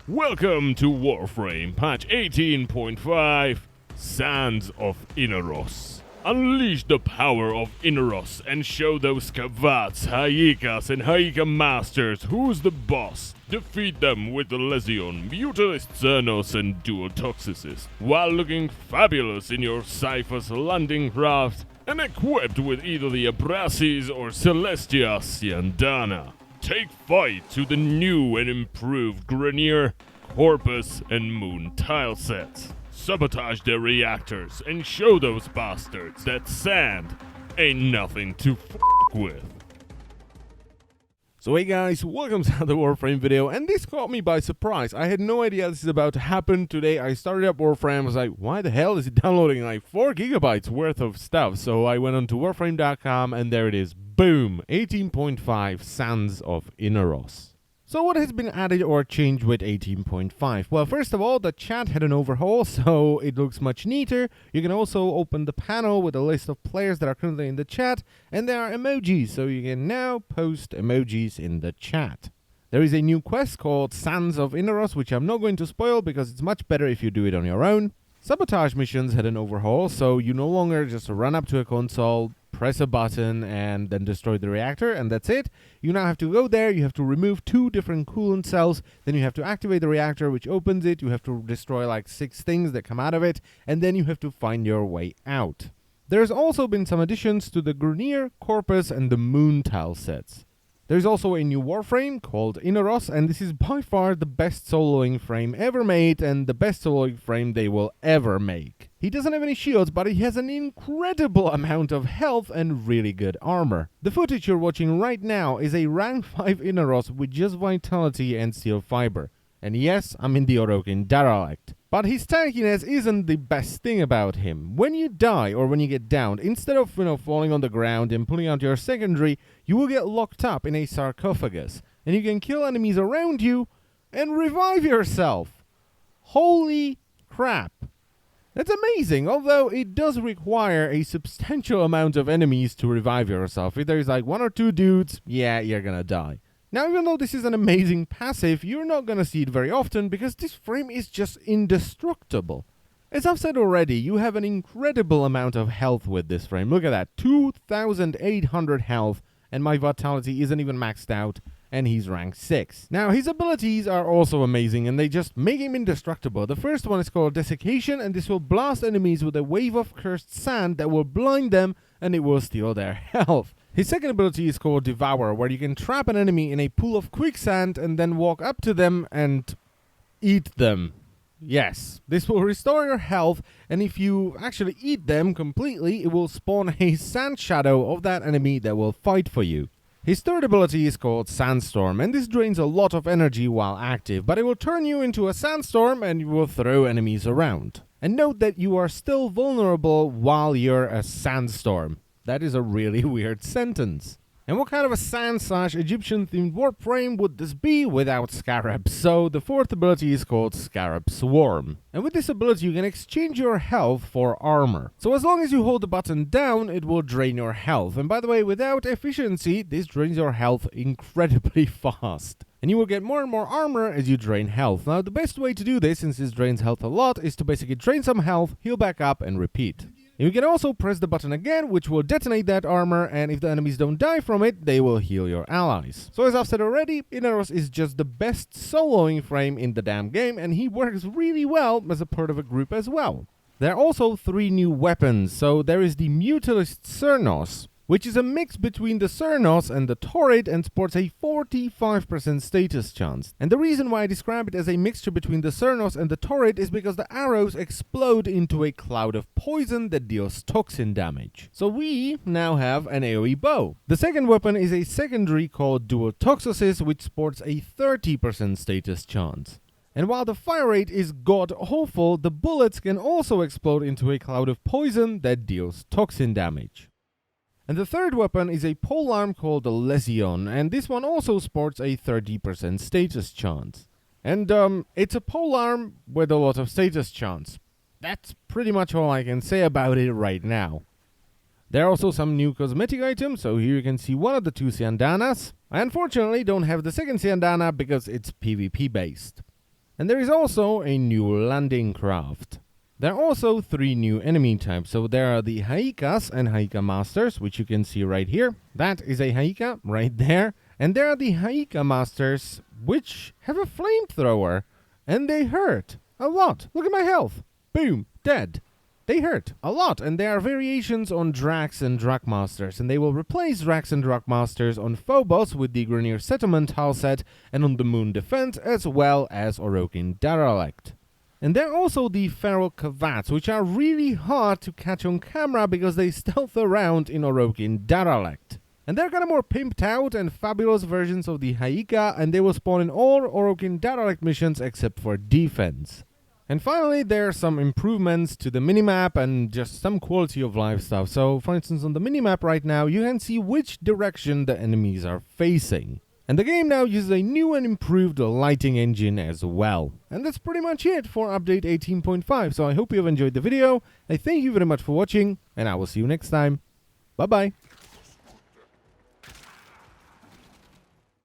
Welcome to Warframe, patch 18.5, Sands of Inaros. Unleash the power of Inaros and show those Kavats, Haikas, and Haika Masters who's the boss. Defeat them with the Lesion, Mutalist Xernos, and Dual Toxicist, while looking fabulous in your Cyphers landing craft and equipped with either the Abrasis or Celestia Siandana. Take fight to the new and improved Grenier, Corpus, and Moon tile sets. Sabotage their reactors and show those bastards that sand ain't nothing to f*** with. So hey guys, welcome to another Warframe video, and this caught me by surprise. I had no idea this is about to happen. Today I started up Warframe, I was like, why the hell is it downloading like 4 gigabytes worth of stuff? So I went on to warframe.com and there it is, boom, 18.5 Sands of Inaros. So what has been added or changed with 18.5? Well, first of all, the chat had an overhaul, so it looks much neater. You can also open the panel with a list of players that are currently in the chat, and there are emojis, so you can now post emojis in the chat. There is a new quest called Sands of Inaros, which I'm not going to spoil because it's much better if you do it on your own. Sabotage missions had an overhaul, so you no longer just run up to a console, press a button, and then destroy the reactor, and that's it. You now have to go there, you have to remove 2 different coolant cells, then you have to activate the reactor, which opens it, you have to destroy like 6 things that come out of it, and then you have to find your way out. There's also been some additions to the Grenier, Corpus, and the Moon tile sets. There's also a new Warframe called Inaros, and this is by far the best soloing frame ever made and the best soloing frame they will ever make. He doesn't have any shields, but he has an incredible amount of health and really good armor. The footage you're watching right now is a rank 5 Inaros with just vitality and steel fiber. And yes, I'm in the Orokin dialect. But his tankiness isn't the best thing about him. When you die or when you get downed, instead of falling on the ground and pulling out your secondary, you will get locked up in a sarcophagus. And you can kill enemies around you and revive yourself. Holy crap. That's amazing, although it does require a substantial amount of enemies to revive yourself. If there's like 1 or 2 dudes, yeah, you're gonna die. Now, even though this is an amazing passive, you're not gonna see it very often because this frame is just indestructible. As I've said already, you have an incredible amount of health with this frame. Look at that, 2,800 health, and my vitality isn't even maxed out, and he's rank 6. Now, his abilities are also amazing, and they just make him indestructible. The first one is called Desiccation, and this will blast enemies with a wave of cursed sand that will blind them, and it will steal their health. His second ability is called Devour, where you can trap an enemy in a pool of quicksand and then walk up to them and eat them. Yes, this will restore your health, and if you actually eat them completely, it will spawn a sand shadow of that enemy that will fight for you. His third ability is called Sandstorm, and this drains a lot of energy while active, but it will turn you into a sandstorm and you will throw enemies around. And note that you are still vulnerable while you're a sandstorm. That is a really weird sentence. And what kind of a sand/Egyptian-themed Warframe would this be without Scarabs? So the fourth ability is called Scarab Swarm. And with this ability you can exchange your health for armor. So as long as you hold the button down, it will drain your health. And by the way, without efficiency, this drains your health incredibly fast. And you will get more and more armor as you drain health. Now the best way to do this, since this drains health a lot, is to basically drain some health, heal back up, and repeat. You can also press the button again, which will detonate that armor, and if the enemies don't die from it, they will heal your allies. So as I've said already, Inaros is just the best soloing frame in the damn game, and he works really well as a part of a group as well. There are also 3 new weapons. So there is the Mutalist Xernos, which is a mix between the Xernos and the Torrid and sports a 45% status chance. And the reason why I describe it as a mixture between the Xernos and the Torrid is because the arrows explode into a cloud of poison that deals toxin damage. So we now have an AoE bow. The second weapon is a secondary called Dual Toxicist, which sports a 30% status chance. And while the fire rate is god-awful, the bullets can also explode into a cloud of poison that deals toxin damage. And the third weapon is a polearm called the Lesion, and this one also sports a 30% status chance. And it's a polearm with a lot of status chance. That's pretty much all I can say about it right now. There are also some new cosmetic items, so here you can see one of the 2 Siandanas. I unfortunately don't have the second Siandana because it's PvP based. And there is also a new landing craft. There are also 3 new enemy types. So there are the Haikas and Haika Masters, which you can see right here. That is a Haika right there. And there are the Haika Masters, which have a flamethrower. And they hurt a lot. Look at my health. Boom. Dead. They hurt a lot, and there are variations on Drax and Drakmasters, and they will replace Drax and Drakmasters on Phobos with the Grenier Settlement hull set, and on the Moon Defense, as well as Orokin Derelict. And there are also the Feral Kavats, which are really hard to catch on camera because they stealth around in Orokin Derelict. And they're kinda more pimped out and fabulous versions of the Haika, and they will spawn in all Orokin Derelict missions except for defense. And finally, there are some improvements to the minimap and just some quality of life stuff. So, for instance, on the minimap right now, you can see which direction the enemies are facing. And the game now uses a new and improved lighting engine as well. And that's pretty much it for update 18.5. So I hope you have enjoyed the video. I thank you very much for watching, and I will see you next time. Bye bye.